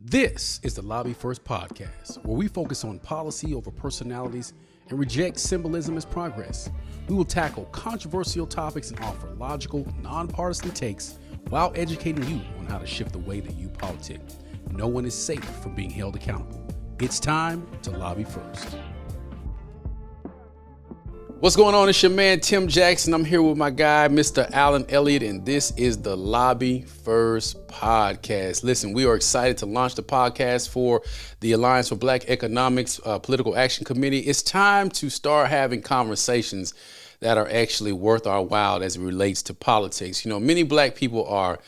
This is the Lobby First podcast, where we focus on policy over personalities and reject symbolism as progress. We will tackle controversial topics and offer logical, nonpartisan takes while educating you on how to shift the way that you politic. No one is safe from being held accountable. It's time to lobby first. What's going on? It's your man, Tim Jackson. I'm here with my guy, Mr. Alan Elliott, and this is the Lobby First podcast. Listen, we are excited to launch the podcast for the Alliance for Black Economics Political Action Committee. It's time to start having conversations that are actually worth our while as it relates to politics. You know, many black people are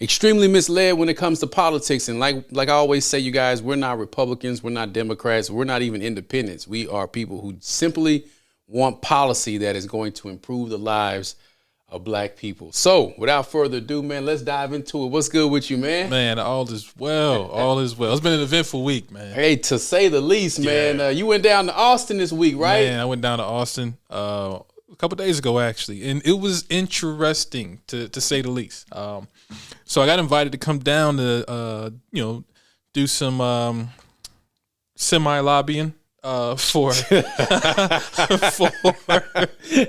extremely misled when it comes to politics. And like I always say, you guys, we're not Republicans, we're not Democrats, we're not even independents. We are people who simply want policy that is going to improve the lives of black people. So without further ado, man, let's dive into it. What's good with you, man? Man, all is well. All is well. It's been an eventful week, man. Hey, to say the least, man. Yeah. You went down to Austin this week, right? Man, I went down to Austin a couple days ago, actually, and it was interesting to say the least. So I got invited to come down to do some semi-lobbying. For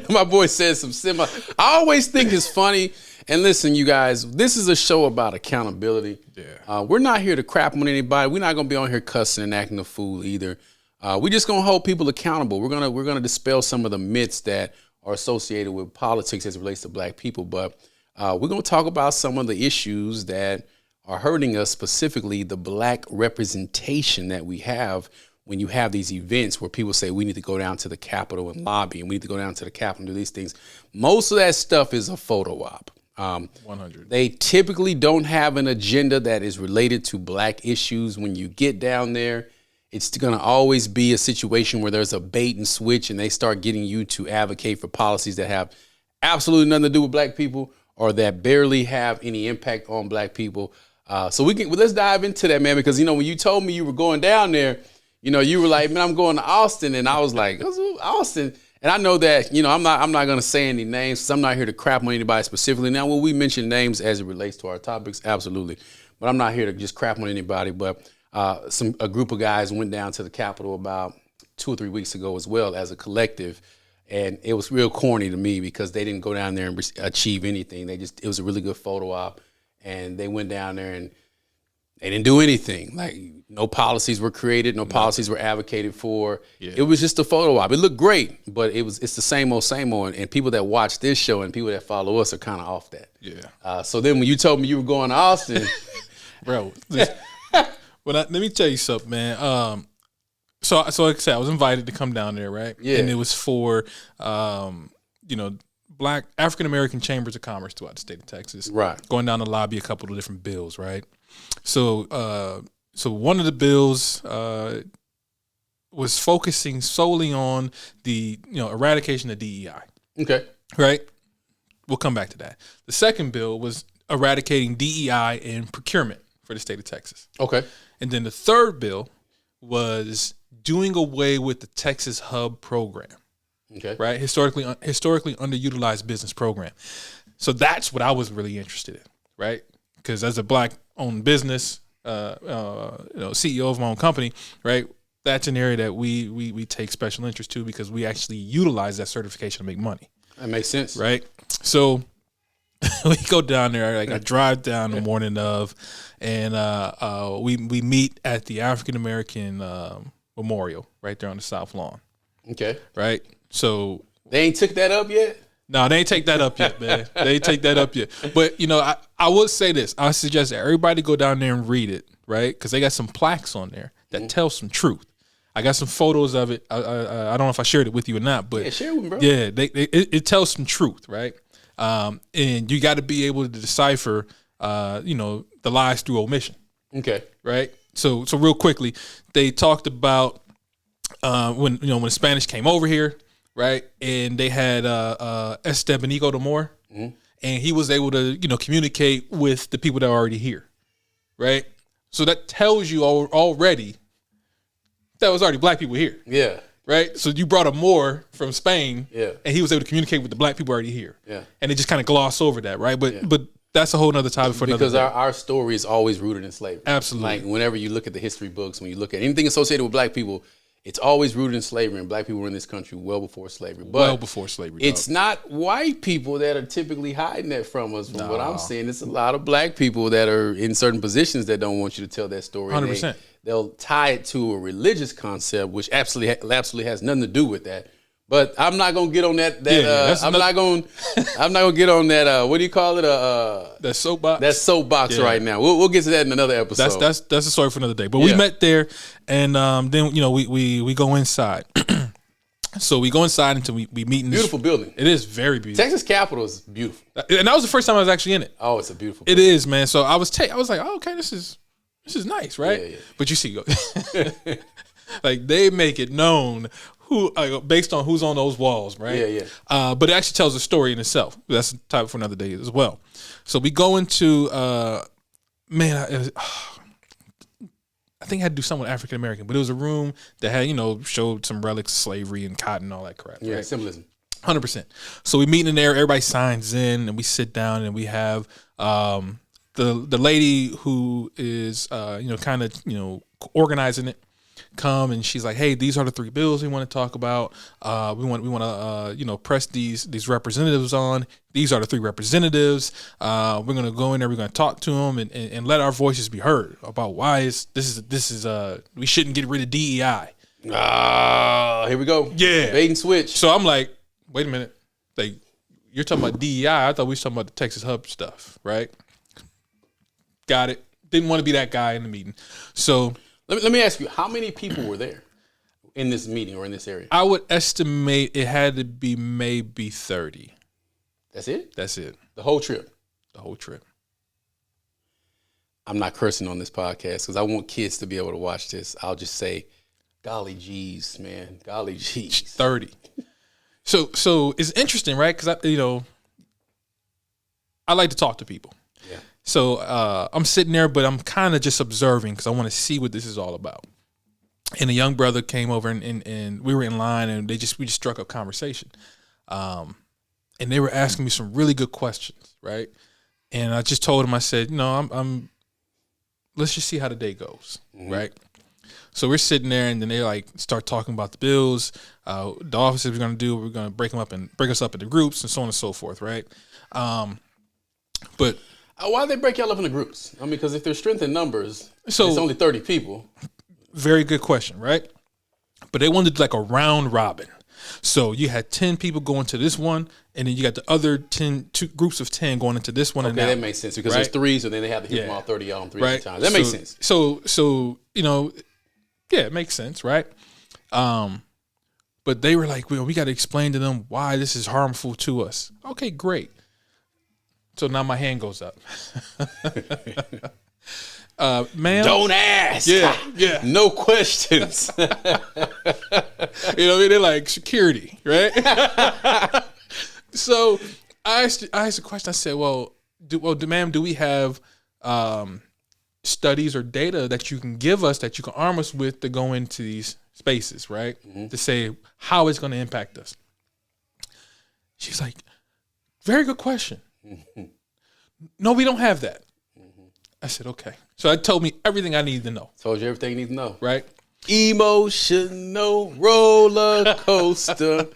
my boy said some semi. I always think it's funny. And listen, you guys, this is a show about accountability. Yeah. We're not here to crap on anybody. We're not gonna be on here cussing and acting a fool either. We're just gonna hold people accountable. We're gonna dispel some of the myths that are associated with politics as it relates to black people. But we're gonna talk about some of the issues that are hurting us, specifically the black representation that we have when you have these events where people say we need to go down to the Capitol and lobby, and we need to go down to the Capitol and do these things. Most of that stuff is a photo op. 100. They typically don't have an agenda that is related to black issues. When you get down there, it's going to always be a situation where there's a bait and switch, and they start getting you to advocate for policies that have absolutely nothing to do with black people or that barely have any impact on black people. So let's dive into that, man, because, when you told me you were going down there, you were like, man, I'm going to Austin. And I was like, Austin. And I know that, I'm not going to say any names because I'm not here to crap on anybody specifically. Now, will we mention names as it relates to our topics? Absolutely. But I'm not here to just crap on anybody. But a group of guys went down to the Capitol about 2 or 3 weeks ago as well as a collective. And it was real corny to me because they didn't go down there and achieve anything. It was a really good photo op. And they went down there and they didn't do anything. Like, no policies were created, no policies were advocated for. Yeah. It was just a photo op. It looked great, but it's the same old. And people that watch this show and people that follow us are kind of off that. Yeah. So then when you told me you were going to Austin, bro, let me tell you something, man. So like I said, I was invited to come down there, right? Yeah. And it was for Black African American chambers of commerce throughout the state of Texas. Right. Going down to lobby a couple of different bills, right? So one of the bills was focusing solely on the eradication of DEI. Okay. Right? We'll come back to that. The second bill was eradicating DEI in procurement for the state of Texas. Okay. And then the third bill was doing away with the Texas Hub program. Okay. Right? Historically underutilized business program. So that's what I was really interested in, right? Because as a black-owned business, CEO of my own company, right? That's an area that we take special interest to because we actually utilize that certification to make money. That makes sense, right? So we go down there. Like I drive down the morning of, and we meet at the African American Memorial right there on the South Lawn. Okay. Right. So they ain't took that up yet? No, they ain't take that up yet, man. They ain't take that up yet. But, I would say this. I suggest that everybody go down there and read it, right? Because they got some plaques on there that tell some truth. I got some photos of it. I don't know if I shared it with you or not, but share with me, bro. Yeah, it tells some truth, right? And you got to be able to decipher, the lies through omission. Okay. Right. So real quickly, they talked about when the Spanish came over here. Right, and they had Estebanico de Moor, and he was able to, communicate with the people that are already here, right? So that tells you already that was already black people here. Yeah. Right? So you brought a Moor from Spain, yeah, and he was able to communicate with the black people already here. Yeah. And they just kind of gloss over that, right? But That's a whole nother topic for another because day. our story is always rooted in slavery. Absolutely. Like whenever you look at the history books, when you look at anything associated with black people, it's always rooted in slavery, and black people were in this country well before slavery. But well before slavery. it's not white people that are typically hiding that from us. From what I'm seeing, it's a lot of black people that are in certain positions that don't want you to tell that story. 100%. They'll tie it to a religious concept, which absolutely has nothing to do with that. But I'm not gonna get on that. I'm not gonna get on that. What do you call it? That soapbox. That soapbox right now. We'll get to that in another episode. That's a story for another day. But we met there, and then we go inside. So we go inside until we meet in this beautiful building. It is very beautiful. Texas Capitol is beautiful, and that was the first time I was actually in it. Oh, it's a beautiful building. It is, man. So I was like, oh, okay, this is nice, right? Yeah. But you see, like they make it known who based on who's on those walls, right? Yeah. But it actually tells a story in itself. That's a topic for another day as well. So we go into I think I had to do something with African American, but it was a room that had showed some relics of slavery and cotton and all that crap. Yeah, right? symbolism. 100%. So we meet in there. Everybody signs in, and we sit down, and we have the lady who is kind of organizing it come, and she's like, hey, these are the 3 bills we want to talk about. We want to press these representatives on. These are the 3 representatives. We're going to go in there. We're going to talk to them and let our voices be heard about why this is we shouldn't get rid of DEI. Here we go. Yeah, bait and switch. So I'm like, wait a minute, like you're talking about DEI. I thought we were talking about the Texas Hub stuff, right? Got it. Didn't want to be that guy in the meeting. So let me ask you, how many people were there in this meeting or in this area? I would estimate it had to be maybe 30. That's it? That's it. The whole trip? The whole trip. I'm not cursing on this podcast because I want kids to be able to watch this. I'll just say, golly geez, man. Golly geez. 30. So it's interesting, right? Because I like to talk to people. Yeah. So I'm sitting there, but I'm kind of just observing because I want to see what this is all about. And a young brother came over and we were in line, and we just struck up conversation. And they were asking me some really good questions, right? And I just told him, I said, I'm let's just see how the day goes, right? So we're sitting there, and then they like start talking about the bills, the offices we're going to do. We're going to break us up into groups and so on and so forth, right? But why they break y'all up into groups? I mean, because if there's strength in numbers, so it's only 30 people. Very good question, right? But they wanted like a round robin. So you had 10 people going to this one, and then you got the other 2 groups of 10 going into this one. Okay, that makes sense because there's 3, so then they have to hit them all 30 on 3 times. That makes sense. So yeah, it makes sense, right? But they were like, well, we got to explain to them why this is harmful to us. Okay, great. So now my hand goes up. Ma'am, don't ask. Yeah. No questions. They're like security, right? So I asked a question. I said, well, ma'am, do we have studies or data that you can give us, that you can arm us with to go into these spaces, right? To say how it's going to impact us. She's like, very good question. No, we don't have that. I said, okay. So that told me everything I needed to know. Told you everything you need to know. Right? Emotional roller coaster.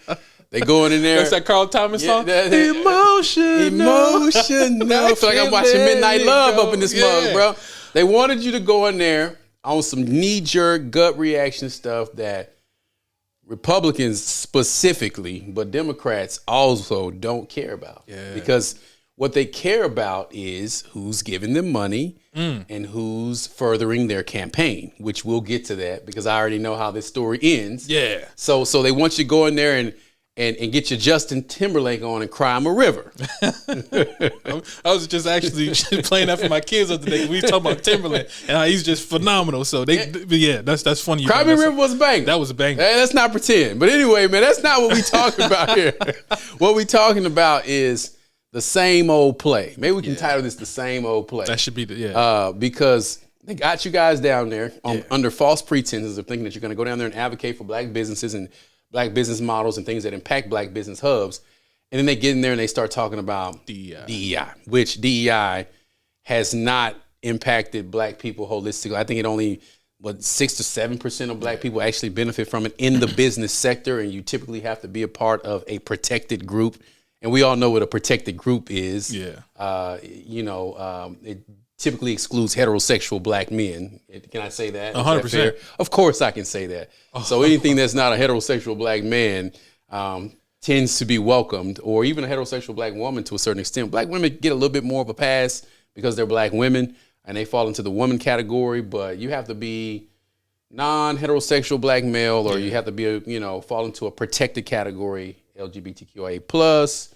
They going in there. That's that Carl Thomas song? Emotional. I feel like I'm watching Midnight Love up in this mug, bro. They wanted you to go in there on some knee-jerk gut reaction stuff that Republicans specifically, but Democrats also don't care about. Yeah. Because what they care about is who's giving them money and who's furthering their campaign, which we'll get to that because I already know how this story ends. Yeah. So they want you to go in there and get your Justin Timberlake on and cry him a river. I was just actually playing that for my kids the other day. We were talking about Timberlake, and he's just phenomenal. So that's funny. Cry me a river was a banger. That was a banger. Hey, let's not pretend. But anyway, man, that's not what we talking about here. What we talking about is the same old play. Maybe we can title this The Same Old Play. That should be because they got you guys down there under false pretenses of thinking that you're going to go down there and advocate for black businesses and black business models and things that impact black business hubs. And then they get in there and they start talking about DEI, which DEI has not impacted black people holistically. I think it only, 6 to 7% of black people actually benefit from it in the business sector. And you typically have to be a part of a protected group. And we all know what a protected group is. Yeah. It typically excludes heterosexual black men. Can I say that? 100%. Of course I can say that. So anything that's not a heterosexual black man tends to be welcomed, or even a heterosexual black woman to a certain extent. Black women get a little bit more of a pass because they're black women and they fall into the woman category, but you have to be non-heterosexual black male, or you have to be, fall into a protected category, LGBTQIA plus,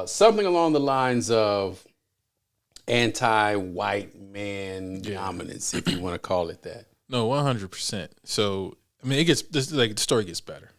something along the lines of anti-white man dominance, if you want to call it that. No, 100%. So, I mean, the story gets better.